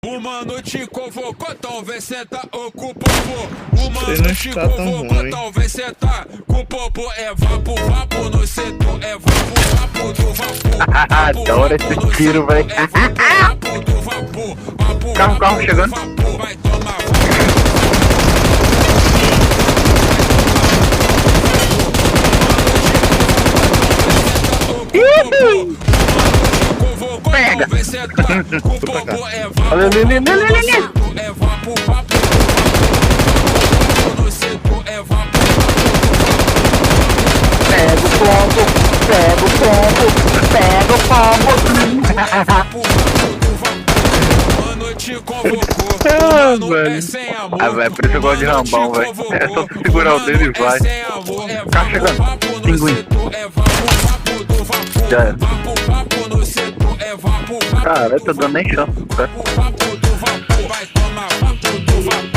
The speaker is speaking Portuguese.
O mano te convocou, então vem sentar com o popô. O mano te não está tão convocou, ruim. então vem sentar com o popô. É vapo, vapo no setor, é vapo, vapo do vapor. Adoro esse tiro, velho. É vapo, vapo do vapor. Vapo, Carro, vapo do chegando. vapor. Vai tomar Pega. vem sentar com o popô. É vapo, Olha ali, ali, ali, ali, ali. é vapo, vapo no setor, é vapo. Pega o pombo, pega o pombo. Mano te convocou, Ah, mano velho. é sem amor. Ah, velho, por isso eu gosto de Rambão, velho. É só tu segurar o dedo e vai. Tá chegando. Pinguim. Já é. Cara, eu tô dando nem chance. Tá? Vai tomar vapo do vapor.